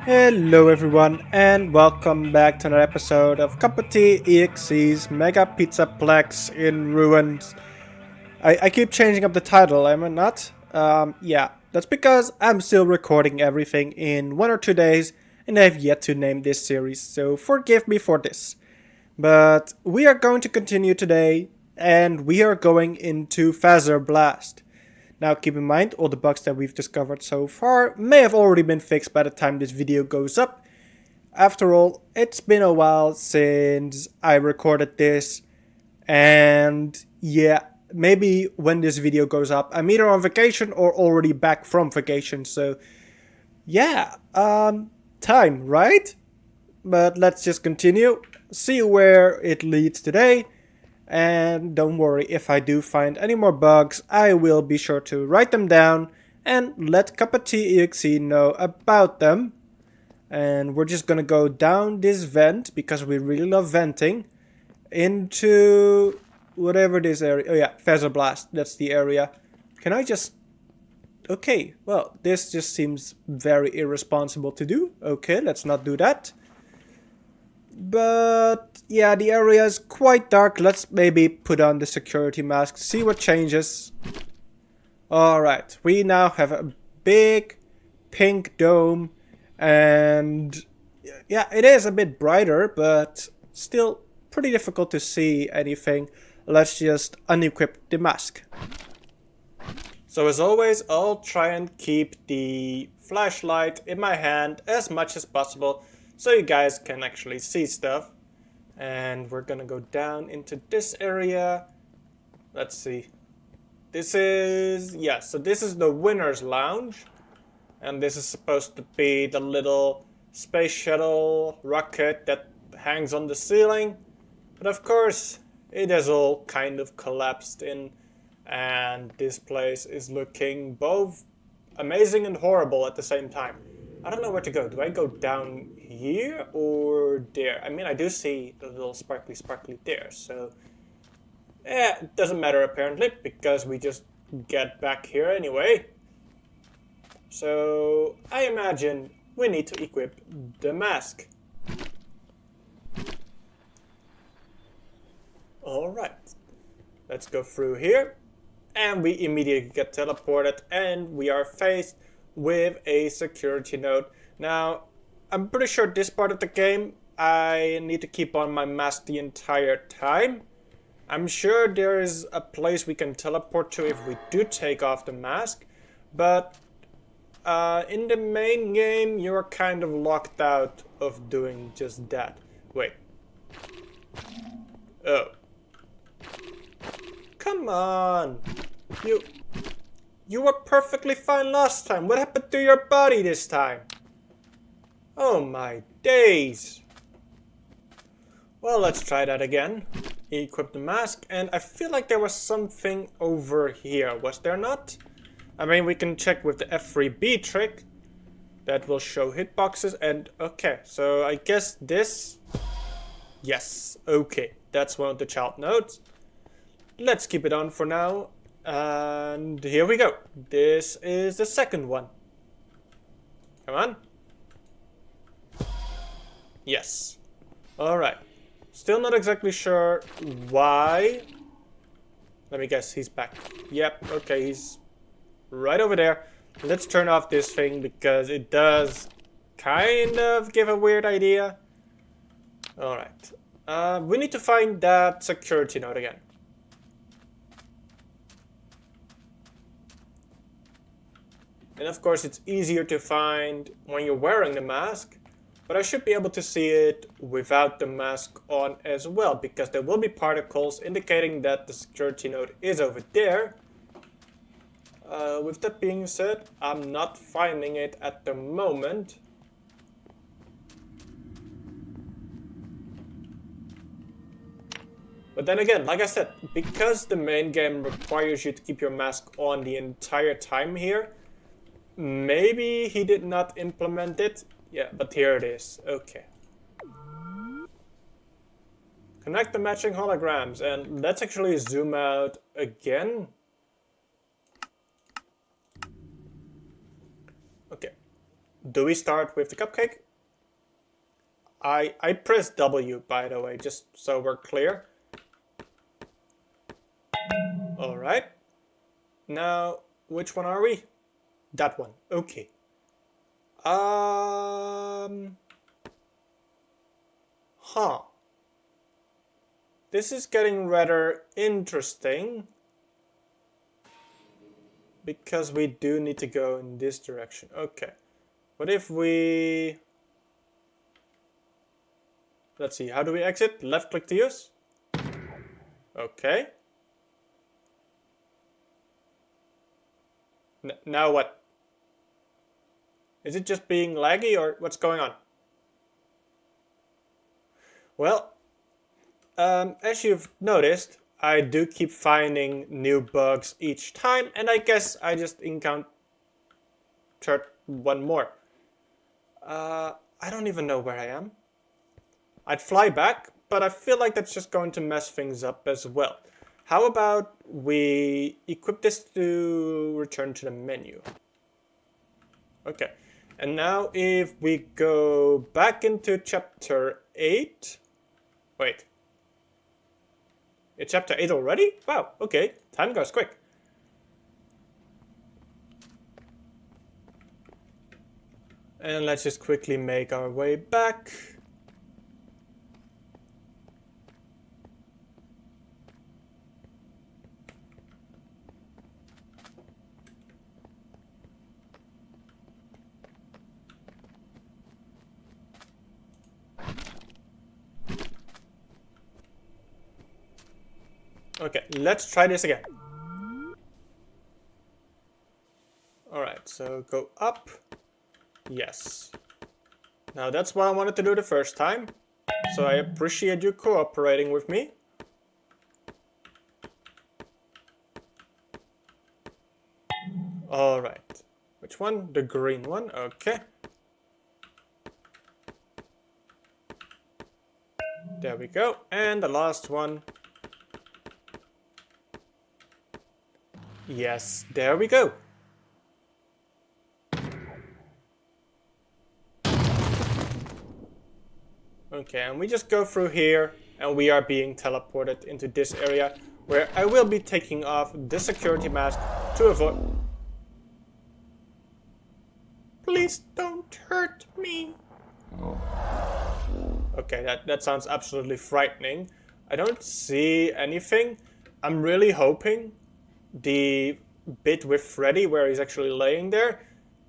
Hello everyone and welcome back to another episode of CuppaTeaExe's Mega Pizzaplex in Ruins. I keep changing up the title, am I not? Yeah, that's because I'm still recording everything in 1 or 2 days and I've yet to name this series, so forgive me for this. But we are going to continue today and we are going into Fazer Blast. Now keep in mind, all the bugs that we've discovered so far may have already been fixed by the time this video goes up. After all, it's been a while since I recorded this, and yeah, maybe when this video goes up, I'm either on vacation or already back from vacation, so yeah, time, right? But let's just continue, see where it leads today. And don't worry, if I do find any more bugs, I will be sure to write them down and let CuppaTeaExe know about them. And we're just gonna go down this vent, because we really love venting, into whatever this area... Oh yeah, Fazer Blast, that's the area. Can I just... Okay, well, this just seems very irresponsible to do. Okay, let's not do that. But yeah, the area is quite dark. Let's maybe put on the security mask, see what changes. Alright, we now have a big pink dome, and yeah, it is a bit brighter, but still pretty difficult to see anything. Let's just unequip the mask. So as always, I'll try and keep the flashlight in my hand as much as possible, so you guys can actually see stuff. And we're gonna go down into this area. Let's see. This is... yeah, so this is the winner's lounge. And this is supposed to be the little space shuttle rocket that hangs on the ceiling. But of course, it has all kind of collapsed in. And this place is looking both amazing and horrible at the same time. I don't know where to go. Do I go down here or there? I mean, I do see the little sparkly there, so... yeah, it doesn't matter apparently, because we just get back here anyway. So, I imagine we need to equip the mask. Alright, let's go through here. And we immediately get teleported, and we are faced with a security node. Now, I'm pretty sure this part of the game, I need to keep on my mask the entire time. I'm sure there is a place we can teleport to if we do take off the mask, but in the main game, you're kind of locked out of doing just that. Wait. Oh. Come on. You were perfectly fine last time. What happened to your body this time? Oh my days. Well, let's try that again. Equip the mask, and I feel like there was something over here, was there not? I mean, we can check with the F3B trick. That will show hitboxes, and okay, so I guess this... yes, okay, that's one of the child nodes. Let's keep it on for now. And here we go. This is the second one. Come on. Yes. Alright. Still not exactly sure why. Let me guess, he's back. Yep, okay, he's right over there. Let's turn off this thing because it does kind of give a weird idea. Alright. We need to find that security node again. And of course it's easier to find when you're wearing the mask, but I should be able to see it without the mask on as well, because there will be particles indicating that the security node is over there. With that being said, I'm not finding it at the moment. But then again, like I said, because the main game requires you to keep your mask on the entire time here, maybe he did not implement it. Yeah, but here it is. Okay. Connect the matching holograms, and let's actually zoom out again. Okay. do we start with the cupcake? I pressed W, by the way, just so we're clear. Alright. Now, which one are we? That one. Okay. Huh. This is getting rather interesting. Because we do need to go in this direction. Okay. What if we... Let's see, how do we exit? Left click to use? Okay. Now what? Is it just being laggy or what's going on? Well, as you've noticed, I do keep finding new bugs each time, and I guess I just encountered one more. I don't even know where I am. I'd fly back, but I feel like that's just going to mess things up as well. How about we equip this to return to the menu? Okay, and now if we go back into chapter 8... Wait. It's chapter 8 already? Wow, okay, time goes quick. And let's just quickly make our way back. Okay, let's try this again. Alright, so go up. Yes. Now that's what I wanted to do the first time. So I appreciate you cooperating with me. Alright. Which one? The green one. Okay. There we go. And the last one. Yes, there we go. Okay, and we just go through here, and we are being teleported into this area, where I will be taking off the security mask to avoid... Please don't hurt me. Okay, that sounds absolutely frightening. I don't see anything. I'm really hoping the bit with Freddy, where he's actually laying there,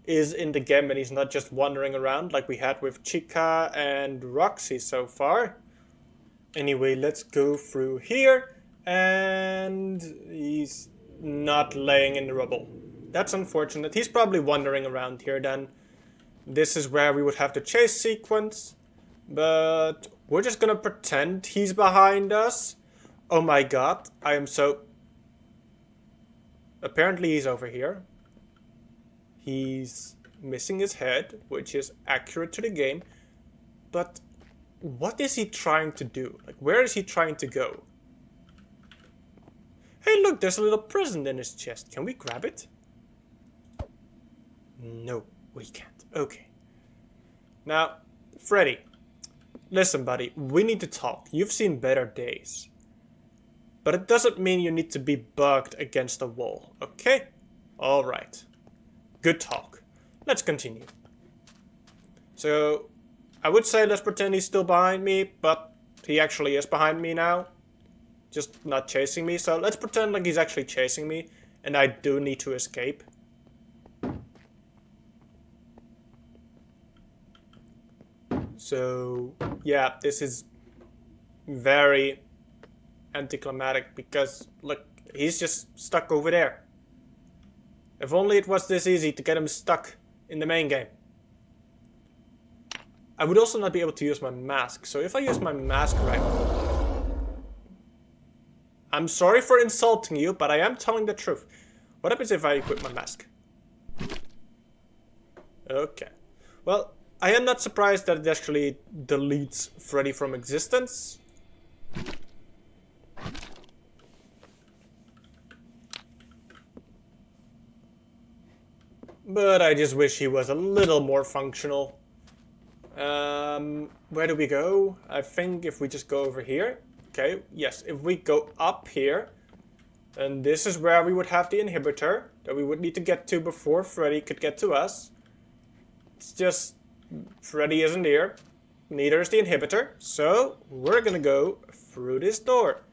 is in the game and he's not just wandering around like we had with Chica and Roxy so far. Anyway, let's go through here, and he's not laying in the rubble. That's unfortunate. He's probably wandering around here then. This is where we would have the chase sequence, but we're just gonna pretend he's behind us. Oh my god, I am so... Apparently he's over here. He's missing his head, which is accurate to the game. But what is he trying to do? Like, where is he trying to go? Hey, look, there's a little present in his chest. Can we grab it? No, we can't. Okay. Now, Freddy, listen, buddy, we need to talk. You've seen better days. But it doesn't mean you need to be bugged against a wall, okay? Alright. Good talk. Let's continue. So, I would say let's pretend he's still behind me, but he actually is behind me now. Just not chasing me, so let's pretend like he's actually chasing me, and I do need to escape. So, yeah, this is very anticlimactic because, look, he's just stuck over there. If only it was this easy to get him stuck in the main game. I would also not be able to use my mask, so if I use my mask right now... I'm sorry for insulting you, but I am telling the truth. What happens if I equip my mask? Okay. Well, I am not surprised that it actually deletes Freddy from existence. But I just wish he was a little more functional. Where do we go? I think if we just go over here. Okay, yes, if we go up here, and this is where we would have the inhibitor that we would need to get to before Freddy could get to us. It's just Freddy isn't here. Neither is the inhibitor. So we're gonna go through this door.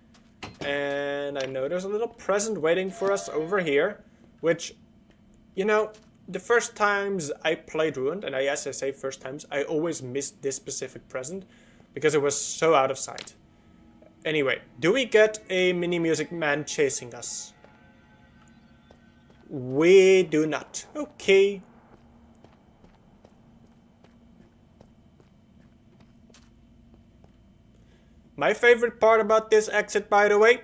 And I know there's a little present waiting for us over here. Which, you know, the first times I played Ruined, and yes, I say first times, I always missed this specific present because it was so out of sight. Anyway, do we get a mini music man chasing us? We do not. Okay. My favorite part about this exit, by the way,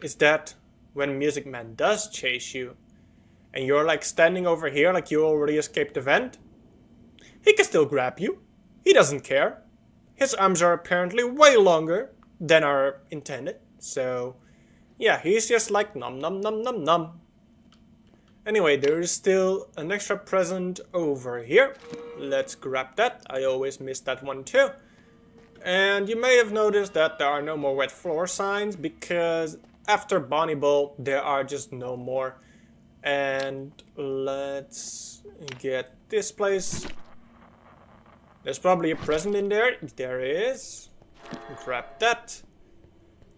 is that when Music Man does chase you, and you're like standing over here like you already escaped the vent, he can still grab you. He doesn't care. His arms are apparently way longer than are intended. So, yeah, he's just like nom nom nom nom nom. Anyway, there is still an extra present over here. Let's grab that. I always miss that one too. And you may have noticed that there are no more wet floor signs because after Bonnie Bowl, there are just no more. And let's get this place. There's probably a present in there. There is. Grab that.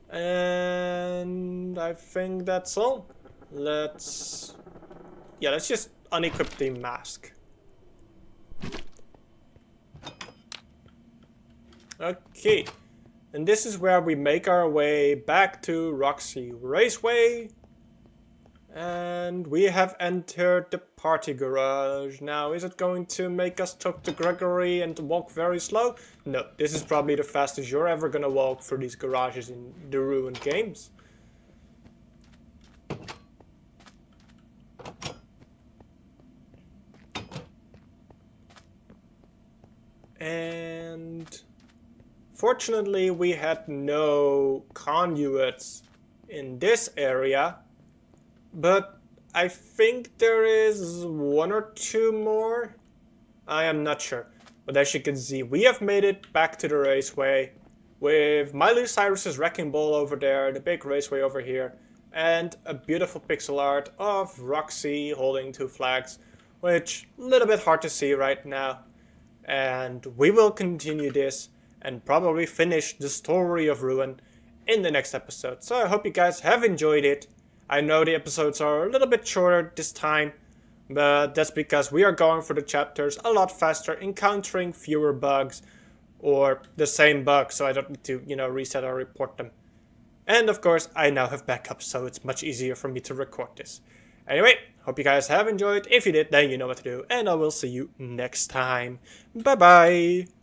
And I think that's all. Let's just unequip the mask. Okay. And this is where we make our way back to Roxy Raceway. And we have entered the party garage. Now, is it going to make us talk to Gregory and walk very slow? No, this is probably the fastest you're ever gonna walk through these garages in the Ruined games. And fortunately, we had no conduits in this area. But I think there is one or two more. I am not sure. But as you can see, we have made it back to the raceway with Miley Cyrus's wrecking ball over there, the big raceway over here, and a beautiful pixel art of Roxy holding two flags, which a little bit hard to see right now. And we will continue this and probably finish the story of Ruin in the next episode. So I hope you guys have enjoyed it. I know the episodes are a little bit shorter this time, but that's because we are going through the chapters a lot faster, encountering fewer bugs, or the same bugs, so I don't need to, reset or report them. And of course, I now have backups, so it's much easier for me to record this. Anyway, hope you guys have enjoyed. If you did, then you know what to do, and I will see you next time. Bye bye!